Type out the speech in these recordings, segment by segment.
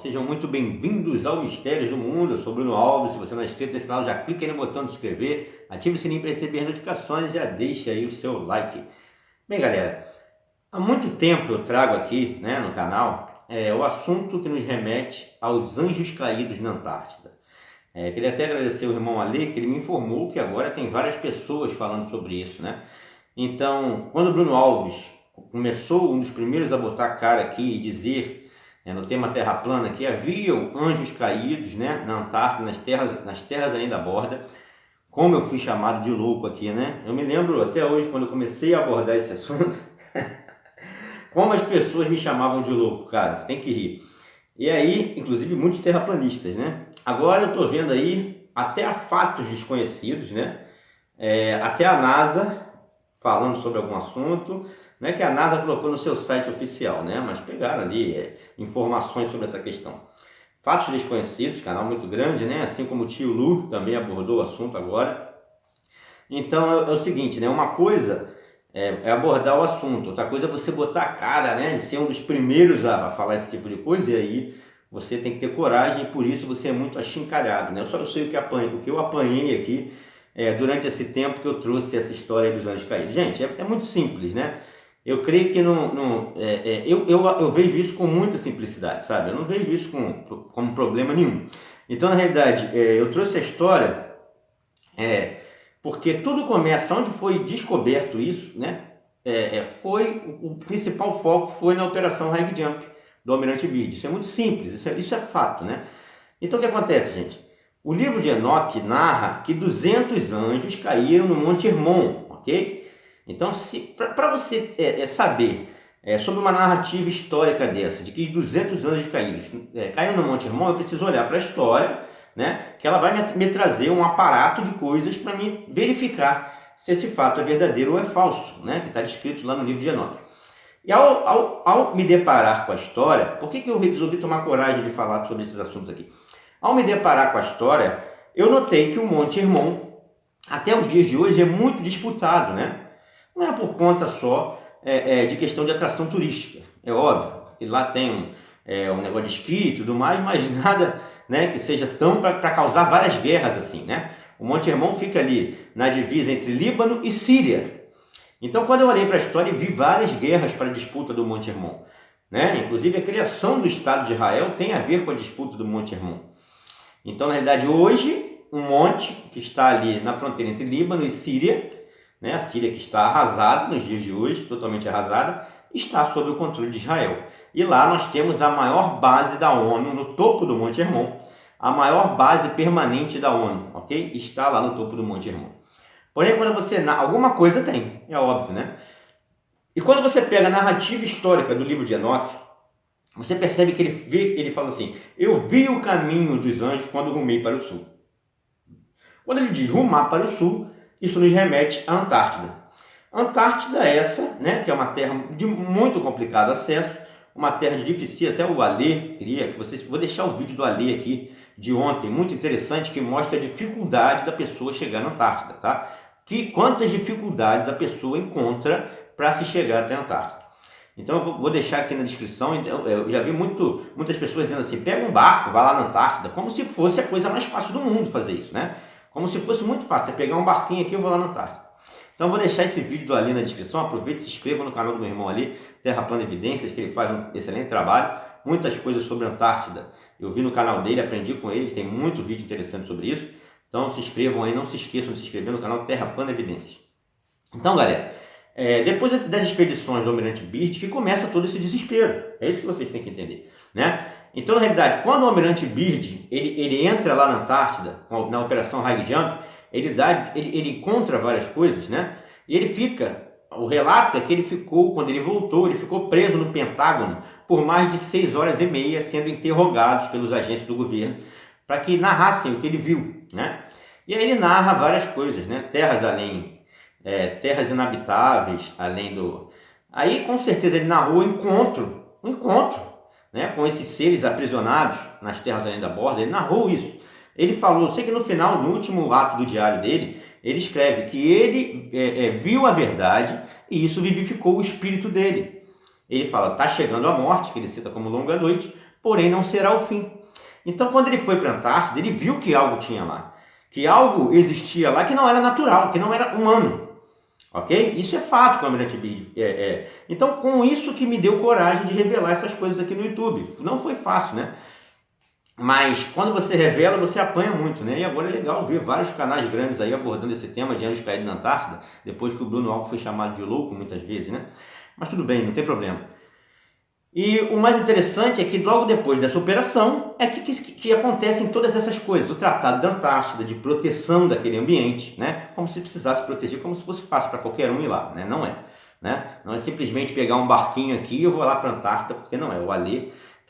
Sejam muito bem-vindos ao Mistérios do Mundo. Eu sou Bruno Alves. Se você não é inscrito nesse canal, já clica aí no botão de inscrever, ative o sininho para receber notificações e já deixa aí o seu like. Bem, galera, há muito tempo eu trago aqui, no canal o assunto que nos remete aos anjos caídos na Antártida. Queria até agradecer o irmão Ale, que ele me informou que agora tem várias pessoas falando sobre isso, Então, quando o Bruno Alves começou, um dos primeiros a botar a cara aqui e dizer, no tema Terra Plana, que haviam anjos caídos, na Antártida, nas terras além da borda, como eu fui chamado de louco aqui, Eu me lembro até hoje, quando eu comecei a abordar esse assunto, como as pessoas me chamavam de louco, cara, você tem que rir. E aí, inclusive muitos terraplanistas, Agora eu tô vendo aí até fatos desconhecidos, até a NASA falando sobre algum assunto, que a NASA colocou no seu site oficial, mas pegaram ali informações sobre essa questão. Fatos desconhecidos, canal muito grande, assim como o tio Lu também abordou o assunto agora. Então é o seguinte, uma coisa é abordar o assunto, outra coisa é você botar a cara, e ser um dos primeiros a falar esse tipo de coisa, e aí você tem que ter coragem, e por isso você é muito achincalhado, Eu só sei o que eu apanhei aqui durante esse tempo que eu trouxe essa história dos anjos caídos. Gente, é muito simples, Eu creio que eu vejo isso com muita simplicidade, sabe? Eu não vejo isso como problema nenhum. Então, na realidade, eu trouxe a história porque tudo começa onde foi descoberto isso, foi o principal foco foi na Operação High Jump do Almirante Byrd. Isso é muito simples, isso é fato, Então, o que acontece, gente? O livro de Enoque narra que 200 anjos caíram no Monte Hermon, ok? Então, para você saber sobre uma narrativa histórica dessa, de que 200 anjos caídos caíram no Monte Hermon, eu preciso olhar para a história, que ela vai me trazer um aparato de coisas para me verificar se esse fato é verdadeiro ou é falso, que está descrito lá no livro de Enoque. E ao me deparar com a história, por que eu resolvi tomar coragem de falar sobre esses assuntos aqui? Ao me deparar com a história, eu notei que o Monte Hermon, até os dias de hoje, é muito disputado, Não é por conta só de questão de atração turística, é óbvio, que lá tem um negócio de esqui e tudo mais, mas nada que seja tão para causar várias guerras assim, O Monte Hermon fica ali na divisa entre Líbano e Síria. Então, quando eu olhei para a história, vi várias guerras para a disputa do Monte Hermon, Inclusive, a criação do Estado de Israel tem a ver com a disputa do Monte Hermon. Então, na realidade, hoje, um monte que está ali na fronteira entre Líbano e Síria, a Síria que está arrasada nos dias de hoje, totalmente arrasada, está sob o controle de Israel. E lá nós temos a maior base da ONU no topo do Monte Hermon, a maior base permanente da ONU, ok? Está lá no topo do Monte Hermon. Porém, quando você... alguma coisa tem, é óbvio, E quando você pega a narrativa histórica do livro de Enoque, você percebe que ele fala assim, eu vi o caminho dos anjos quando rumei para o sul. Quando ele diz rumar para o sul, isso nos remete à Antártida. Antártida é essa, que é uma terra de muito complicado acesso, uma terra de difícil, até o Alê queria que vocês... Vou deixar o vídeo do Alê aqui, de ontem, muito interessante, que mostra a dificuldade da pessoa chegar na Antártida, quantas dificuldades a pessoa encontra para se chegar até a Antártida. Então eu vou deixar aqui na descrição, eu já vi muitas pessoas dizendo assim, pega um barco, vai lá na Antártida, como se fosse a coisa mais fácil do mundo fazer isso, Como se fosse muito fácil, você pegar um barquinho aqui e eu vou lá na Antártida. Então eu vou deixar esse vídeo do Ali na descrição, aproveite e se inscreva no canal do meu irmão ali, Terra Plana Evidências, que ele faz um excelente trabalho, muitas coisas sobre a Antártida. Eu vi no canal dele, aprendi com ele, tem muito vídeo interessante sobre isso. Então se inscrevam aí, não se esqueçam de se inscrever no canal Terra Plana Evidências. Então, galera, depois das expedições do Almirante Byrd que começa todo esse desespero. É isso que vocês têm que entender, Então, na realidade, quando o Almirante Byrd ele entra lá na Antártida, na Operação High Jump, ele encontra várias coisas, E ele fica, o relato é que ele ficou, quando ele voltou, ele ficou preso no Pentágono por mais de 6 horas e meia, sendo interrogados pelos agentes do governo, para que narrassem o que ele viu, E aí ele narra várias coisas, Terras além... terras inabitáveis, além do... Aí, com certeza, ele narrou um encontro, com esses seres aprisionados nas terras além da borda, ele narrou isso. Ele falou, sei que no final, no último ato do diário dele, ele escreve que ele viu a verdade e isso vivificou o espírito dele. Ele fala, está chegando a morte, que ele cita como longa noite, porém não será o fim. Então, quando ele foi para a Antártida, ele viu que algo tinha lá, que algo existia lá que não era natural, que não era humano. Ok? Isso é fato com o Almirante Byrd. Então, com isso que me deu coragem de revelar essas coisas aqui no YouTube. Não foi fácil, né? Mas quando você revela, você apanha muito, né? E agora é legal ver vários canais grandes aí abordando esse tema de anjos caídos na Antártida, depois que o Bruno Alves foi chamado de louco muitas vezes, né? Mas tudo bem, não tem problema. E o mais interessante é que logo depois dessa operação é que acontecem todas essas coisas, o Tratado da Antártida, de proteção daquele ambiente, né? Como se precisasse proteger, como se fosse fácil para qualquer um ir lá, né? Não é, né? Não é simplesmente pegar um barquinho aqui e eu vou lá para a Antártida, porque não é. O Alê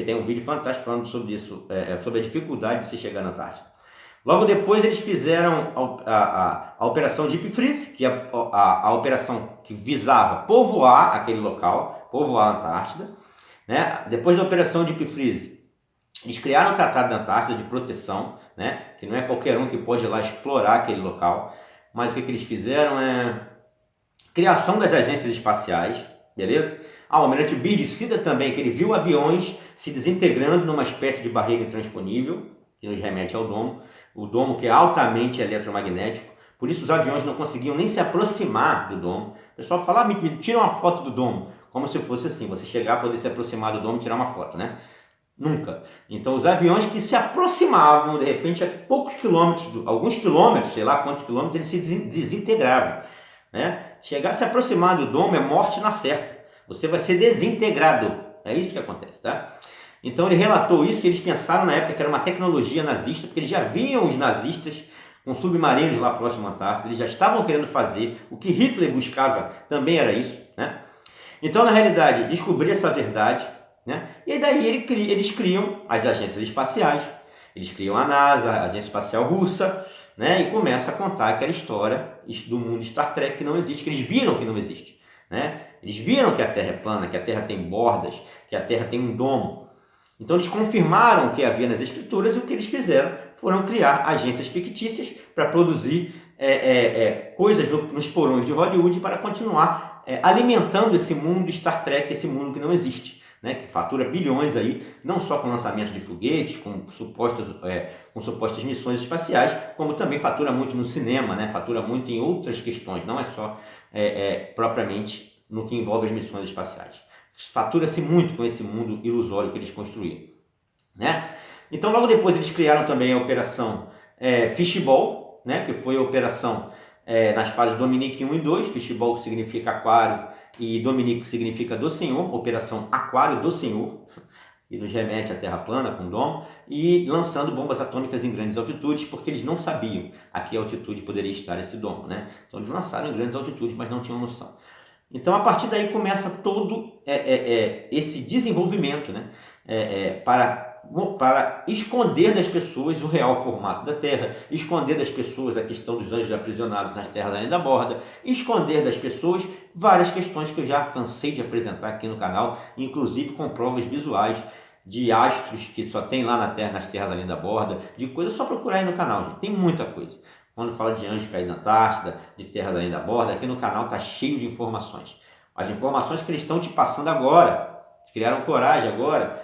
tem um vídeo fantástico falando sobre isso, sobre a dificuldade de se chegar na Antártida. Logo depois eles fizeram a Operação Deep Freeze, que é a operação que visava povoar aquele local, povoar a Antártida. Né? Depois da Operação Deep Freeze, eles criaram o Tratado da Antártida de proteção, né? Que não é qualquer um que pode ir lá explorar aquele local, mas o que eles fizeram é criação das agências espaciais, beleza? O Almirante Byrd cita também que ele viu aviões se desintegrando numa espécie de barreira intransponível, que nos remete ao domo, o domo que é altamente eletromagnético, por isso os aviões não conseguiam nem se aproximar do domo. O pessoal fala, me tira uma foto do domo, como se fosse assim, você chegar, poder se aproximar do domo e tirar uma foto, né? Nunca. Então os aviões que se aproximavam, de repente, a poucos quilômetros, alguns quilômetros, sei lá quantos quilômetros, eles se desintegravam, né? Chegar a se aproximar do domo é morte na certa. Você vai ser desintegrado. É isso que acontece, tá? Então ele relatou isso e eles pensaram na época que era uma tecnologia nazista, porque eles já viam os nazistas com submarinos lá próximo à Antártida, eles já estavam querendo fazer, o que Hitler buscava também era isso, né? Então, na realidade, descobrir essa verdade, né? E daí eles criam as agências espaciais, eles criam a NASA, a Agência Espacial Russa, né? E começa a contar aquela história do mundo Star Trek que não existe, que eles viram que não existe, né? Eles viram que a Terra é plana, que a Terra tem bordas, que a Terra tem um domo. Então eles confirmaram o que havia nas escrituras e o que eles fizeram foram criar agências fictícias para produzir coisas nos porões de Hollywood para continuar alimentando esse mundo Star Trek, esse mundo que não existe, né? Que fatura bilhões aí, não só com lançamento de foguetes, com supostas missões espaciais, como também fatura muito no cinema, né? Fatura muito em outras questões, não é só propriamente no que envolve as missões espaciais. Fatura-se muito com esse mundo ilusório que eles construíram, né? Então logo depois eles criaram também a Operação Fishbowl, né? Que foi a operação nas fases Dominique 1 e 2, Fishbowl que significa aquário e Dominique que significa do Senhor, Operação Aquário do Senhor, e nos remete à Terra plana com domo, e lançando bombas atômicas em grandes altitudes, porque eles não sabiam a que altitude poderia estar esse domo, né? Então eles lançaram em grandes altitudes, mas não tinham noção. Então a partir daí começa todo esse desenvolvimento, né? Para esconder das pessoas o real formato da Terra, esconder das pessoas a questão dos anjos aprisionados nas terras além da borda, esconder das pessoas várias questões que eu já cansei de apresentar aqui no canal, inclusive com provas visuais de astros que só tem lá na Terra, nas terras além da borda, de coisas, só procurar aí no canal, gente, tem muita coisa. Quando fala de anjos caídos na Antártida, de terras além da borda, aqui no canal está cheio de informações. As informações que eles estão te passando agora, criaram coragem agora,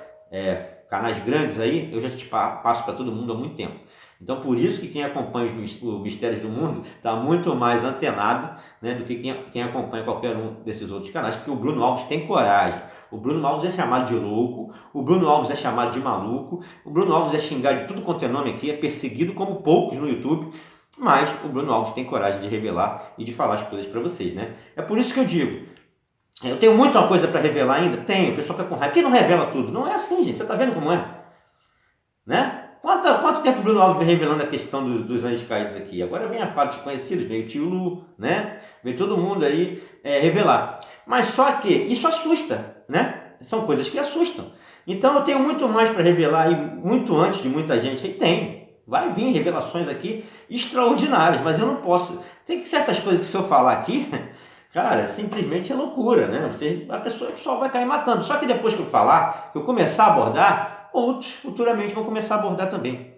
canais grandes aí, eu já te passo para todo mundo há muito tempo. Então por isso que quem acompanha os Mistérios do Mundo está muito mais antenado, né, do que quem acompanha qualquer um desses outros canais, porque o Bruno Alves tem coragem. O Bruno Alves é chamado de louco, o Bruno Alves é chamado de maluco, o Bruno Alves é xingado de tudo quanto é nome aqui, é perseguido como poucos no YouTube, mas o Bruno Alves tem coragem de revelar e de falar as coisas para vocês, né? É por isso que eu digo, eu tenho muita coisa para revelar ainda? Tenho, o pessoal fica com raiva. Por que não revela tudo? Não é assim, gente. Você está vendo como é? Né? Quanto tempo o Bruno Alves vem revelando a questão dos anjos caídos aqui? Agora vem a fala dos conhecidos, veio o tio Lu, né? Veio todo mundo aí revelar. Mas só que isso assusta, né? São coisas que assustam. Então eu tenho muito mais para revelar aí, muito antes de muita gente aí. Tem. Vai vir revelações aqui extraordinárias, mas eu não posso. Tem certas coisas que se eu falar aqui... Cara, simplesmente é loucura, né? O pessoal vai cair matando. Só que depois que eu falar, que eu começar a abordar, outros futuramente vão começar a abordar também,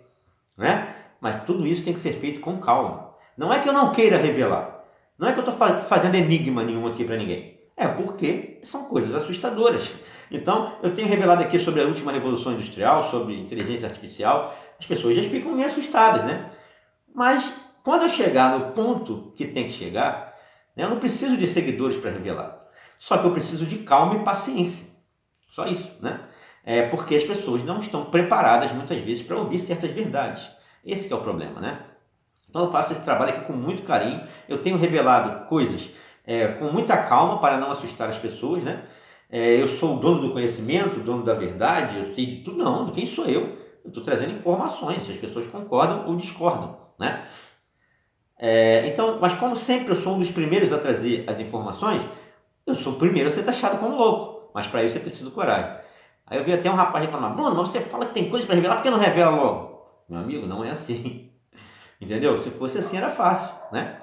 né? Mas tudo isso tem que ser feito com calma. Não é que eu não queira revelar. Não é que eu estou fazendo enigma nenhum aqui para ninguém. É porque são coisas assustadoras. Então, eu tenho revelado aqui sobre a última revolução industrial, sobre inteligência artificial, as pessoas já ficam meio assustadas, né? Mas quando eu chegar no ponto que tem que chegar, né, eu não preciso de seguidores para revelar. Só que eu preciso de calma e paciência. Só isso, né? Porque as pessoas não estão preparadas muitas vezes para ouvir certas verdades. Esse que é o problema, né? Então eu faço esse trabalho aqui com muito carinho. Eu tenho revelado coisas com muita calma para não assustar as pessoas, né? Eu sou o dono do conhecimento, o dono da verdade, eu sei de tudo. Não, quem sou eu? Eu estou trazendo informações, se as pessoas concordam ou discordam, né? Então, mas como sempre eu sou um dos primeiros a trazer as informações, eu sou o primeiro a ser taxado como louco. Mas para isso é preciso coragem. Aí eu vi até um rapaz reclamar: Bruno, mas você fala que tem coisa para revelar, por que não revela logo? Meu amigo, não é assim. Entendeu? Se fosse assim era fácil, né?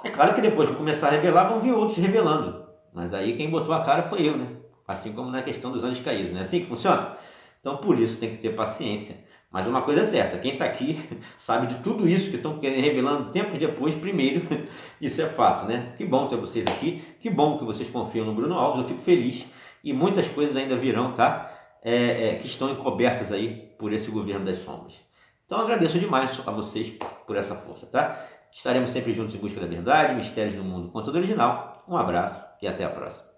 É claro que depois que eu começar a revelar, vão vir outros revelando. Mas aí quem botou a cara foi eu, né? Assim como na questão dos anjos caídos, não é assim que funciona? Então por isso tem que ter paciência. Mas uma coisa é certa, quem está aqui sabe de tudo isso que estão revelando tempos depois, primeiro, isso é fato, né? Que bom ter vocês aqui, que bom que vocês confiam no Bruno Alves, eu fico feliz. E muitas coisas ainda virão, tá? Que estão encobertas aí por esse governo das sombras. Então agradeço demais a vocês por essa força, tá? Estaremos sempre juntos em busca da verdade, mistérios do mundo, conteúdo original. Um abraço e até a próxima.